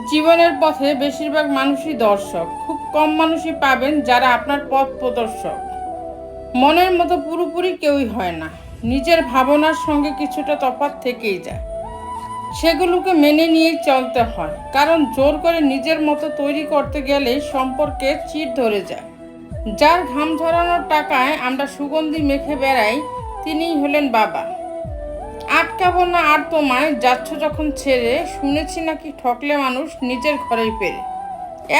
জীবনের পথে বেশিরভাগ মানুষই দর্শক, খুব কম মানুষই পাবেন যারা আপনার পথ প্রদর্শক। মনের মতো পুরোপুরি কেউই হয় না, নিজের ভাবনার সঙ্গে কিছুটা তফাৎ থেকেই যায়। সেগুলোকে মেনে নিয়েই চলতে হয়, কারণ জোর করে নিজের মতো তৈরি করতে গেলেই সম্পর্কে চিড় ধরে যায়। যার ঘাম ঝরানোর টাকায় আমরা সুগন্ধি মেখে বেড়াই, তিনিই হলেন বাবা। আটকাবো না আর তোমায়, যাচ্ছ যখন ছেড়ে, শুনেছি নাকি ঠকলে মানুষ নিজের ঘরেই ফেরে।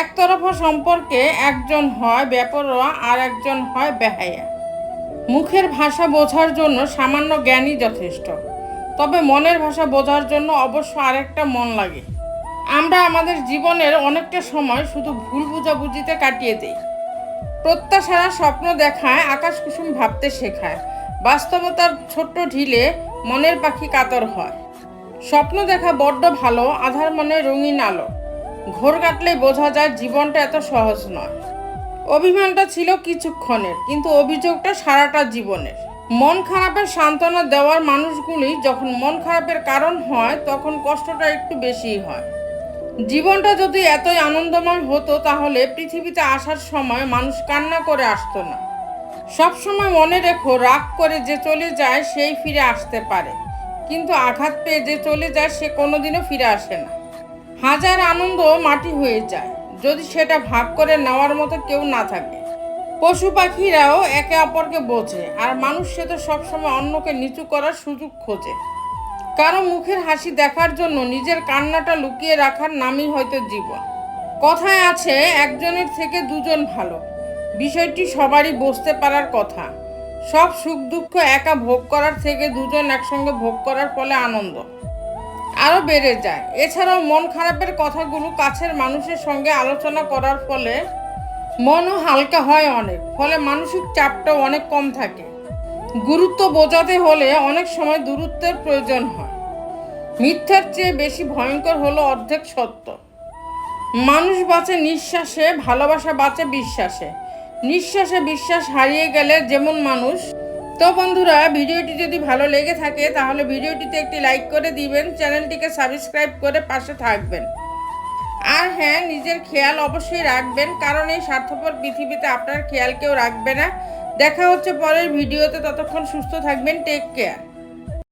একতরফা সম্পর্কে একজন হয় বেপরোয়া আর একজন হয় বেহায়া। মুখের ভাষা বোঝার জন্য সামান্য জ্ঞানই যথেষ্ট, তবে মনের ভাষা বোঝার জন্য অবশ্য আরেকটা মন লাগে। আমরা আমাদের জীবনের অনেকটা সময় শুধু ভুল বুঝাবুঝিতে কাটিয়ে দিই। প্রত্যাশারা স্বপ্ন দেখায়, আকাশ কুসুম ভাবতে শেখায়, বাস্তবতার ছোট্ট ঢিলে মনের পাখি কাতর হয়। স্বপ্ন দেখা বড্ড ভালো, আধার মনে রঙিন আলো। ঘোর কাটলেই বোঝা যায় জীবনটা এত সহজ নয়। অভিমানটা ছিল কিছুক্ষণের, কিন্তু অভিযোগটা সারাটা জীবনের। মন খারাপের সান্ত্বনা দেওয়ার মানুষগুলি যখন মন খারাপের কারণ হয়, তখন কষ্টটা একটু বেশিই হয়। জীবনটা যদি এতই আনন্দময় হতো, তাহলে পৃথিবীতে আসার সময় মানুষ কান্না করে আসতো না। সবসময় মনে রেখো, রাগ করে যে চলে যায় সেই ফিরে আসতে পারে, কিন্তু আঘাত পেয়ে যে চলে যায় সে কোনোদিনও ফিরে আসে না। হাজার আনন্দ মাটি হয়ে যায় যদি সেটা ভাগ করে নেওয়ার মতো কেউ না থাকে। পশু পাখিরাও একে অপরকে বোঝে, আর মানুষ সে তো সবসময় অন্যকে নিচু করার সুযোগ খোঁজে। কারো মুখের হাসি দেখার জন্য নিজের কান্নাটা লুকিয়ে রাখার নামই হয়তো জীবন। কথায় আছে, একজনের থেকে দুজন ভালো। বিষয়টি সবারই বুঝতে পারার কথা। সব সুখ দুঃখ একা ভোগ করার থেকে দুজন একসঙ্গে ভোগ করার ফলে আনন্দ আরও বেড়ে যায়। এছাড়াও মন খারাপের কথাগুলো কাছের মানুষের সঙ্গে আলোচনা করার ফলে মনও হালকা হয় অনেক, ফলে মানসিক চাপটাও অনেক কম থাকে। গুরুত্ব বোঝাতে হলে অনেক সময় দূরত্বের প্রয়োজন হয়। মিথ্যার চেয়ে বেশি ভয়ঙ্কর হলো অর্ধেক সত্য। মানুষ বাঁচে নিঃশ্বাসে, ভালোবাসা বাঁচে বিশ্বাসে। নিঃশ্বাসে বিশ্বাস হারিয়ে গেলে যেমন মানুষ। তো বন্ধুরা, ভিডিওটি যদি ভালো লেগে থাকে তাহলে ভিডিওটিতে একটি লাইক করে দিবেন, চ্যানেলটিকে সাবস্ক্রাইব করে পাশে থাকবেন। আর হ্যাঁ, নিজের খেয়াল অবশ্যই রাখবেন, কারণ এই স্বার্থপর পৃথিবীতে আপনার খেয়াল কেউ রাখবে না। দেখা হচ্ছে পরের ভিডিওতে, ততক্ষণ সুস্থ থাকবেন। Take care.